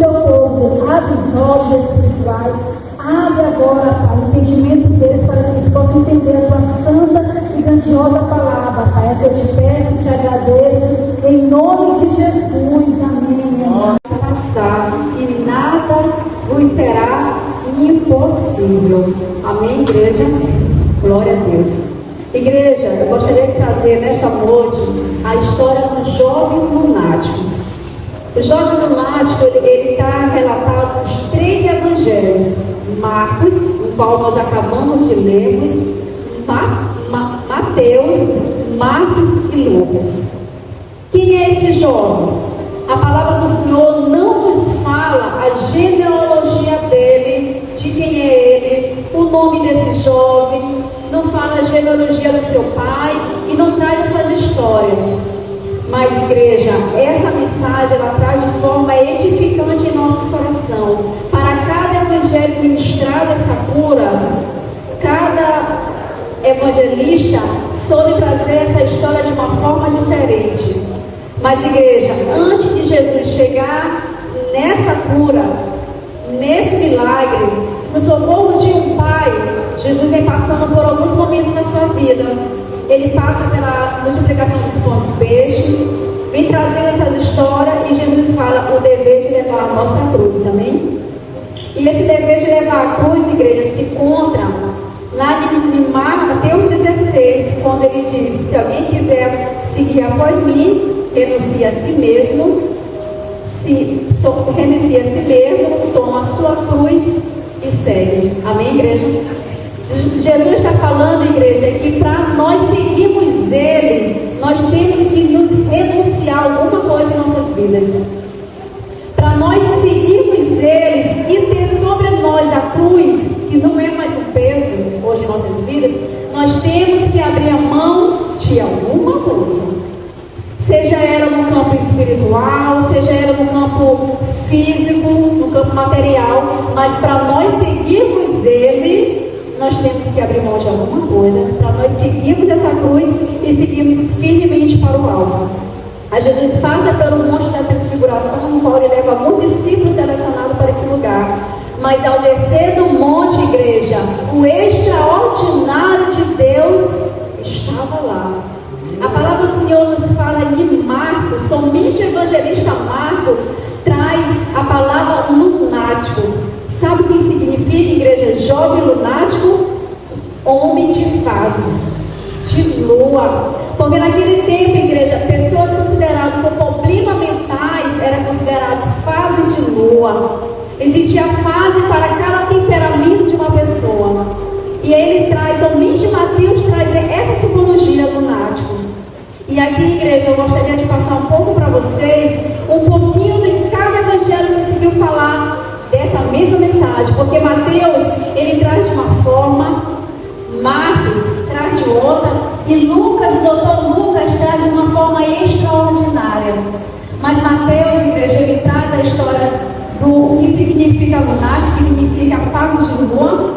teu povo, abre os olhos espirituais, abre agora, Pai, o entendimento deles para que eles possam entender a tua santa e grandiosa palavra, Pai. É que eu te peço e te agradeço, em nome de Jesus, amém. Passar e nada vos será impossível. Amém, igreja? Glória a Deus. Igreja, eu gostaria de trazer nesta noite a história do jovem lunático. O jovem lunático, ele está relatado nos 3 evangelhos. Marcos, o qual nós acabamos de lermos, Mateus, Marcos e Lucas. Quem é esse jovem? A palavra do Senhor não nos fala a genealogia dele, de quem é ele, o nome desse jovem, não fala a genealogia do seu pai e não traz essas histórias. Mas, igreja, essa mensagem ela traz de forma edificante em nossos corações. Para cada evangelho ministrado essa cura, cada evangelista soube trazer essa história de uma forma diferente. Mas, igreja, antes de Jesus chegar nessa cura, nesse milagre, no socorro de um pai, Jesus vem passando por alguns momentos na sua vida. Ele passa pela multiplicação dos pães e peixe, vem trazendo essas histórias e Jesus fala o dever de levar a nossa cruz, amém? E esse dever de levar a cruz, igreja, se encontra lá em Mateus 16, quando ele diz: se alguém quiser seguir após mim, renuncie a si mesmo, renuncia a si mesmo, toma a sua cruz e segue. Amém, igreja? Jesus está falando, igreja, que para nós seguirmos Ele, nós temos que nos renunciar a alguma coisa em nossas vidas. Para nós seguirmos Ele e ter sobre nós a cruz, que não é mais um peso hoje em nossas vidas, nós temos que abrir a mão de alguma coisa. Seja ela no campo espiritual, seja ela no campo físico, no campo material, mas para nós seguirmos Ele, nós temos que abrir mão de alguma coisa, para nós seguirmos essa cruz e seguirmos firmemente para o alvo. Aí Jesus passa pelo monte da transfiguração, no qual ele leva alguns discípulos selecionados para esse lugar. Mas ao descer do monte, igreja, o extraordinário de Deus estava lá. A palavra do Senhor nos fala em Marcos, somente o evangelista Marcos traz a palavra lunático. Sabe o que significa, igreja? Jovem lunático, homem de fases, de lua. Porque naquele tempo, igreja, pessoas consideradas com problemas mentais eram consideradas fases de lua. Existia fase para cada temperamento de uma pessoa. E aí ele traz, somente Mateus traz essa simbologia lunático. E aqui, igreja, eu gostaria de passar um pouco para vocês, um pouquinho de cada evangelho conseguiu falar dessa mesma mensagem, porque Mateus, ele traz de uma forma, Marcos traz de outra, e Lucas, o doutor Lucas, traz de uma forma extraordinária. Mas Mateus, igreja, ele traz a história do que significa lunar, que significa a fase de lua.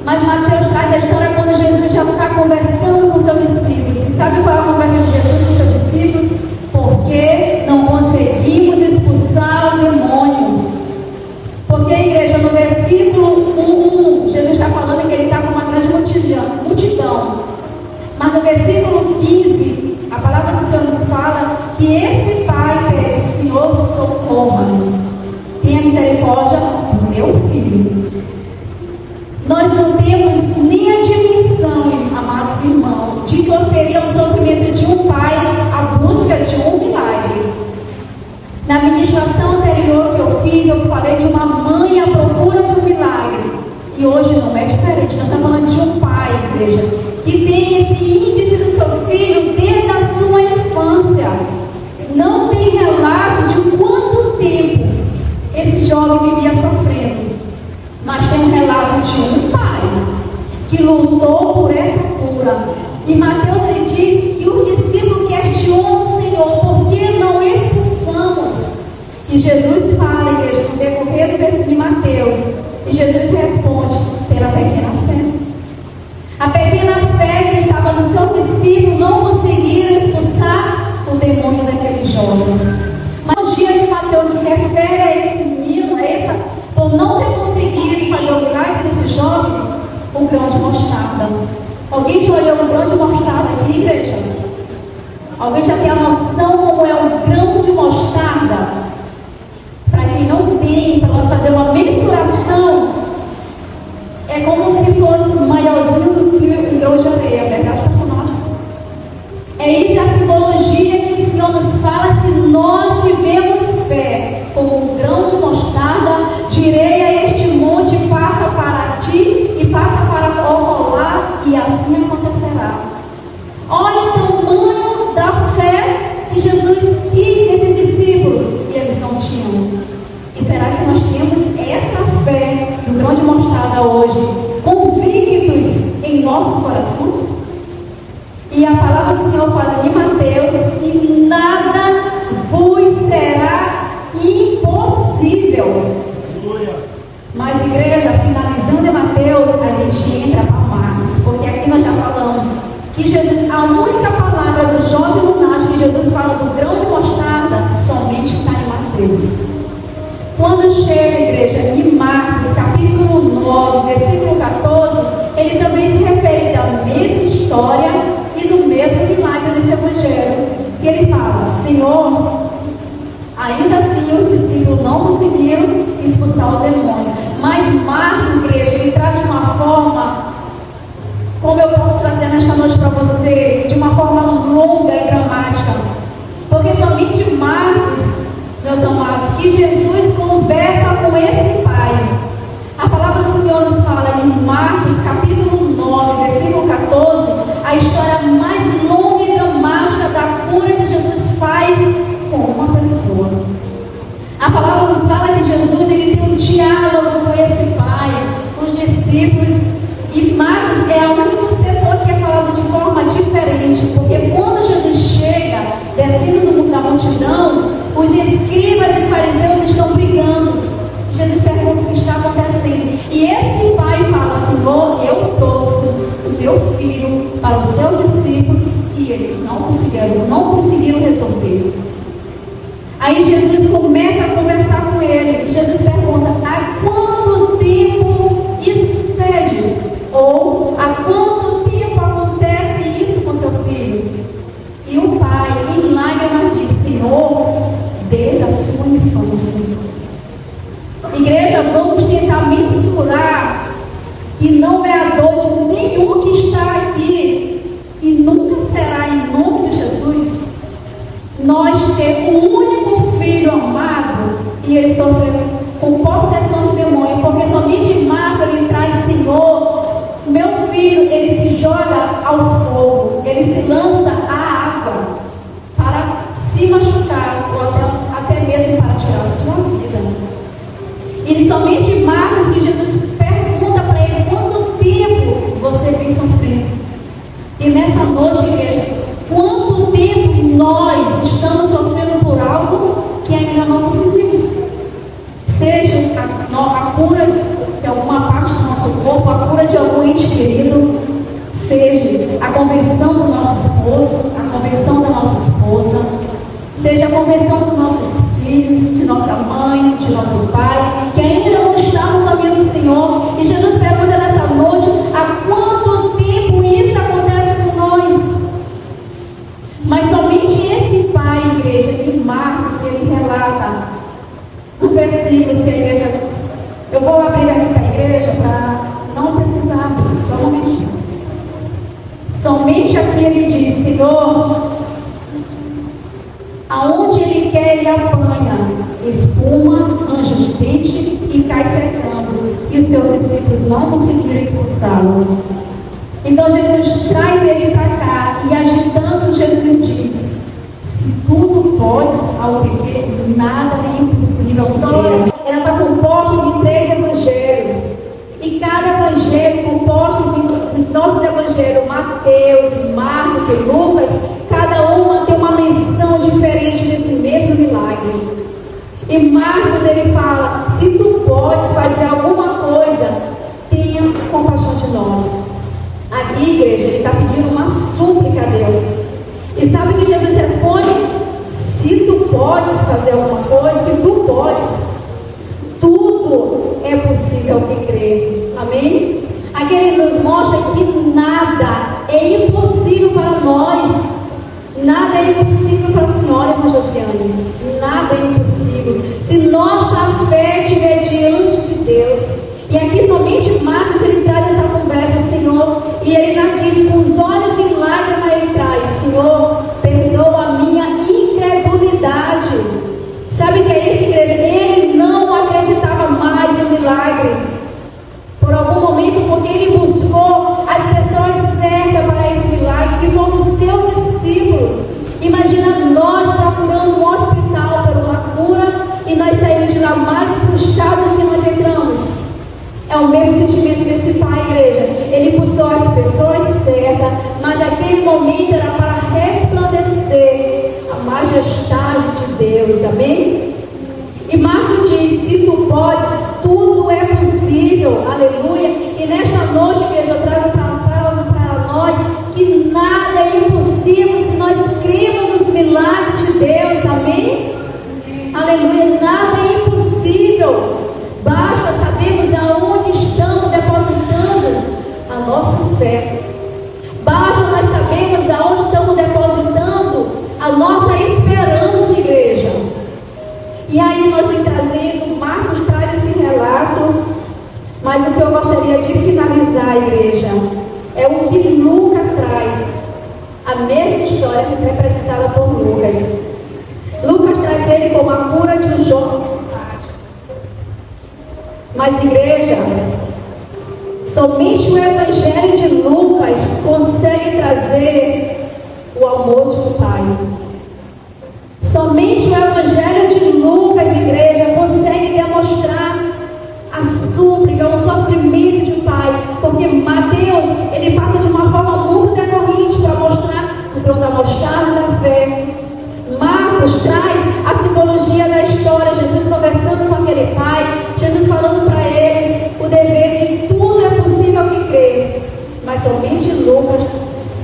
Mas Mateus traz a história quando Jesus já está conversando com seus discípulos. E sabe qual é a conversa de Jesus com seus discípulos? Porque não conseguimos expulsar o demônio. Porque, igreja, no versículo 1, Jesus está falando que ele está com uma grande multidão. Mas no versículo 15, a palavra do Senhor nos fala que esse pai pede: Senhor, socorra-me, tenha misericórdia do meu filho. Nós não temos nem a dimensão, amados irmãos, de que seria o sofrimento de um pai à busca de um milagre. Na ministração anterior que eu fiz, eu falei de uma mãe à procura de um milagre. E hoje não é diferente. Nós estamos falando de um pai, igreja, que tem esse índice do seu filho desde a sua infância. Não tem relatos de quanto tempo esse jovem vivia sofrendo. Mas tem um relato de um pai que lutou por essa cura. E Mateus, ele diz que o discípulo questionou o Senhor: por que não expulsamos? E Jesus fala, igreja, no decorrer de Mateus, e Jesus responde: pela pequena fé. A pequena fé que estava no seu discípulo não conseguiram expulsar o demônio daquele jovem. Mas o dia que Mateus se refere a esse menino, hoje convictos em nossos corações? E a palavra do Senhor fala em Mateus que nada vos será impossível. Mas, igreja, finalizando em Mateus, a gente entra para Marcos, porque aqui nós já falamos que Jesus, a única palavra do jovem lunático que Jesus fala do grão de mostarda, somente está em Mateus. Quando chega, igreja, em Marcos, capítulo 9, versículo 14, ele também se refere da mesma história e do mesmo milagre desse evangelho. E ele fala: Senhor, ainda assim os discípulos não conseguiram expulsar o demônio. Mas Marcos, igreja, ele traz de uma forma, como eu posso trazer nesta noite para vocês, de uma forma longa e dramática. Porque somente Marcos, meus amados, que Jesus conversa com esse pai. A palavra do Senhor nos fala em Marcos, capítulo 9, versículo 14, a história mais longa e dramática da cura que Jesus faz com uma pessoa. A palavra nos fala que Jesus ele tem um diálogo com esse pai, com os discípulos. E Marcos é o único setor que é falado de forma diferente, porque quando Jesus chega, descendo da multidão, os escribas e fariseus estão brigando. Jesus pergunta o que está acontecendo. E esse pai fala: Senhor, eu trouxe o meu filho para os seus discípulos e eles não conseguiram resolver. Aí Jesus começa a conversar com ele. Jesus pergunta: há quanto tempo isso sucede? Ou há quanto tempo acontece isso com seu filho? E o pai, em lágrimas, diz: Senhor, desde a sua infância. Igreja, vamos tentar mensurar que não é a dor de nenhum que está aqui e nunca será, em nome de Jesus, nós ter um único filho amado e ele sofreu com possessão de demônio, porque somente Marcos ele traz: Senhor, meu filho, ele se joga ao fogo, ele se lança à água para se machucar ou até mesmo para tirar a sua vida. E somente Marcos que Jesus pergunta para ele: quanto tempo você vem sofrendo? E nessa noite, igreja, quanto tempo nós estamos sofrendo por algo que ainda não conseguimos? Seja a cura de alguma parte do nosso corpo, a cura de algum ente querido, seja a conversão do nosso esposo, a conversão da nossa esposa, seja a conversão dos nossos filhos, de nossa mãe, de nosso pai, que ainda não está no caminho do Senhor. E Jesus pergunta nessa noite: há quanto tempo isso acontece com nós? Mas somente esse pai, igreja, em Marcos, ele relata um versículo, se a igreja, eu vou abrir aqui para a igreja para não precisar abrir, só um momentinho. Somente aqui ele diz: Senhor, aonde ele quer, ele apanha espuma, anjos de dente e cai secando, e os seus discípulos não conseguiram expulsá-los. Então Jesus traz ele para cá e, agitando, Jesus diz: se tudo podes ao pequeno, nada é impossível com ele. Ela está composta de 3 evangelhos, e cada evangelho composto dos nossos evangelhos, Mateus, Marcos e Lucas, cada uma tem uma menção diferente desse mesmo milagre. E Marcos ele fala: se tu podes fazer alguma coisa, tenha compaixão de nós. Aqui, igreja, ele está pedindo uma súplica a Deus. E sabe que Jesus responde: se tu podes fazer alguma coisa, se tu podes, tudo é possível que crê. Amém? Aqui ele nos mostra que nada é impossível para nós. Nada é impossível para a senhora, irmã Josiane. Nada é impossível se nossa fé estiver diante de Deus. E aqui somente Marcos ele traz essa conversa, Senhor, e ele não diz, com os olhos em lágrimas ele traz: Senhor, perdoa a minha incredulidade. Sabe o que é isso, igreja? Ele não acreditava mais no milagre por algum momento, porque ele buscou as pessoas certas para esse milagre, que foram os seus discípulos. Imagina nós procurando um hospital por uma cura e nós saímos de lá mais frustrados do que nós entramos. É o mesmo sentimento usou as pessoas certas, mas aquele momento era para resplandecer a majestade de Deus, amém? E Marcos diz, se tu podes, tudo é possível, aleluia. E nesta noite, igreja, eu trago para nós que nada é impossível se nós cremos nos milagres de Deus, amém? Aleluia, nada é impossível. Basta sabermos aonde estamos depositando a nossa fé. Basta nós sabermos aonde estamos depositando a nossa esperança, igreja. E aí nós vem trazendo, Marcos traz esse relato, mas o que eu gostaria de finalizar, igreja, é o que Lucas traz. A mesma história que foi representada por Lucas. Lucas traz ele como a cura de um jovem. Mas, igreja, somente o Evangelho de Lucas consegue trazer o amor de um pai. Somente o Evangelho de Lucas, igreja, consegue demonstrar a súplica, o sofrimento de um pai. Porque Mateus, ele passa de uma forma muito decorrente para mostrar o grão da mostarda e da fé. Marcos traz a simbologia da história, Jesus conversando com aquele pai, Jesus falando para eles o dever de tudo é possível que crer. Mas somente Lucas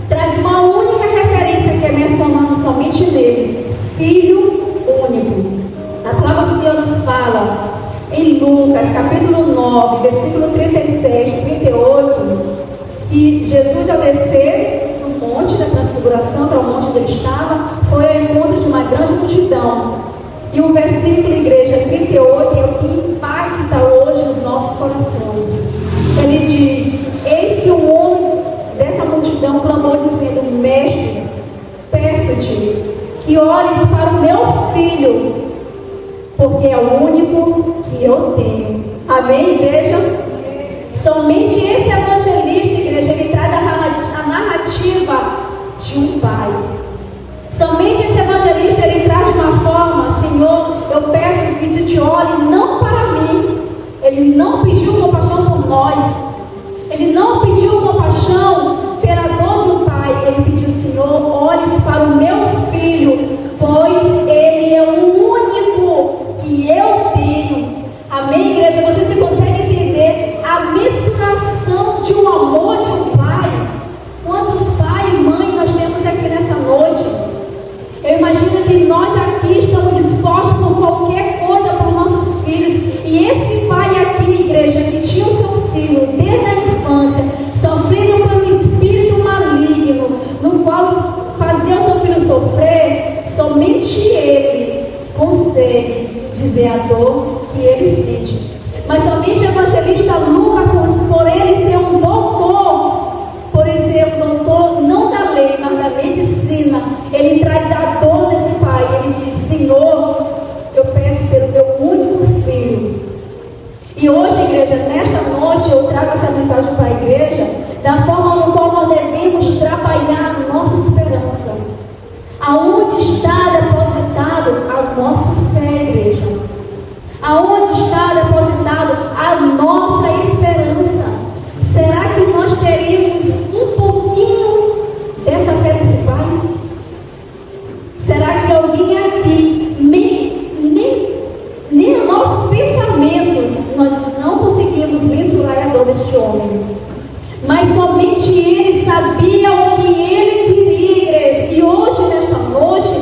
traz uma única referência que é mencionando somente nele, Filho único. A palavra do Senhor nos fala em Lucas capítulo 9, versículo 37 e 38, que Jesus, ao descer do monte da transfiguração, para o monte onde ele estava, foi ao encontro de uma grande multidão. E o versículo, igreja, 38 é o que impacta hoje os nossos corações. Ele diz: eis que um homem dessa multidão clamou dizendo: Mestre, peço-te que olhes para o meu filho, porque é o único que eu tenho. Amém, igreja? Somente esse evangelista, igreja, ele traz a narrativa de um pai. Somente esse evangelista, ele traz de uma forma: Senhor, eu peço que tu te olhe não para mim. Ele não pediu compaixão por nós. Ele não pediu compaixão pela dor de um pai. Ele pediu: Senhor, olhes para o meu filho, pois ele é o único que eu tenho. Amém, igreja? Você consegue entender a mensuração de um amor de um pai? Quantos pai e mãe nós temos aqui nessa noite? Eu imagino que nós aqui estamos dispostos por qualquer coisa para os nossos filhos. E esse pai aqui, igreja, que tinha o seu filho desde a infância, sofrendo por um espírito maligno, no qual fazia o seu filho sofrer, somente ele consegue dizer a dor que ele sente. Mas somente o evangelista Lucas, por ele ser um doutor, não da lei, mas da medicina, ele traz a dor desse pai. Ele diz: Senhor, eu peço pelo meu único filho. E hoje, igreja, nesta noite eu trago essa mensagem para a igreja, da forma no qual nós devemos trabalhar a nossa esperança. Aonde está depositado a nossa fé, igreja? Aonde está depositado a nossa esperança? Será que nós teríamos um pouquinho dessa fé desse pai? Será que alguém aqui, nem nos nossos pensamentos, nós não conseguimos mensurar a dor deste homem? Mas somente ele sabia o que ele queria, igreja. E hoje, nesta noite,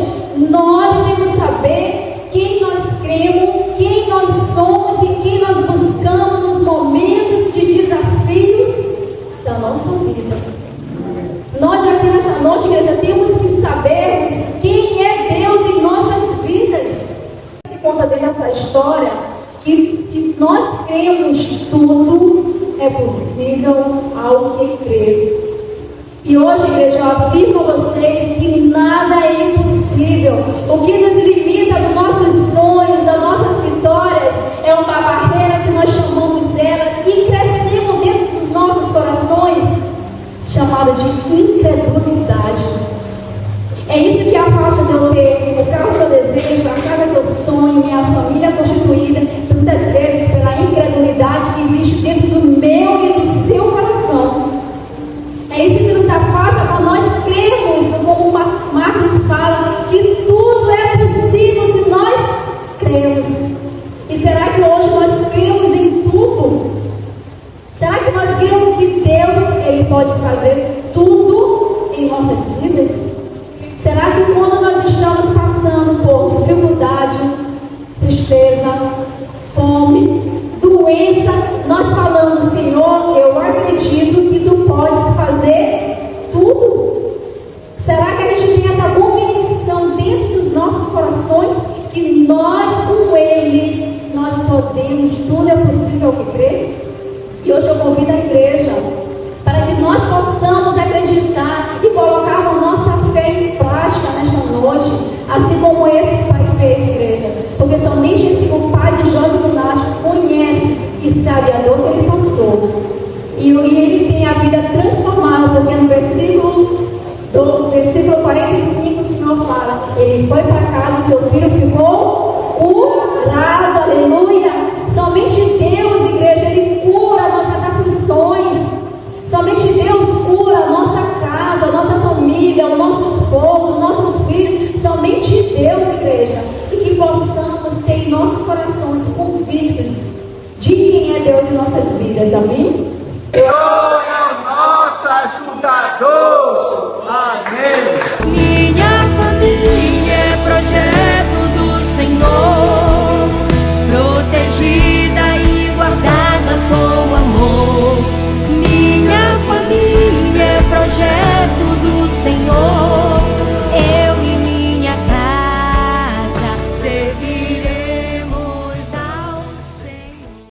nós temos que saber quem nós cremos, quem nós somos e quem nós buscamos nos momentos de desafios da nossa vida. Nós aqui nesta noite, igreja, temos que sabermos quem é Deus em nossas vidas. Se conta dessa história que se nós cremos, tudo é possível ao que crer. E hoje, igreja, eu afirmo a vocês que nada é impossível. O que nos limita dos nossos sonhos, das nossas vitórias, é uma barreira que nós chamamos ela e crescemos dentro dos nossos corações, chamada de incredulidade. É isso que afasta de eu ter o carro que eu desejo, a casa que eu sonho, minha família constituída, muitas vezes pela incredulidade que existe dentro do meu e do seu coração. pode fazer tudo em nossas vidas? Será que quando nós estamos passando por dificuldade, tristeza, fome, doença, nós falamos, Senhor, eu acredito que Tu podes fazer tudo? Será que a gente tem essa convicção dentro dos nossos corações que nós, com Ele, nós podemos, tudo é possível que crer? E hoje eu convido a igreja para que nós possamos acreditar e colocar a nossa fé em prática nesta noite, assim como esse pai fez, igreja. Porque somente esse o pai de Jó de Lunático conhece e sabe a dor que ele passou. E ele tem a vida transformada, porque no versículo 45 o Senhor fala, ele foi para casa, seu filho ficou curado, aleluia. Somente Deus, igreja, Ele cura nossas aflições. Somente Deus cura a nossa casa, a nossa família, o nosso esposo, os nossos filhos. Somente Deus, igreja. E que possamos ter em nossos corações convictos de quem é Deus em nossas vidas, amém? Senhor é o nosso ajudador, amém. Minha família é projeto do Senhor, protegida e guardada com amor. Minha família é projeto do Senhor.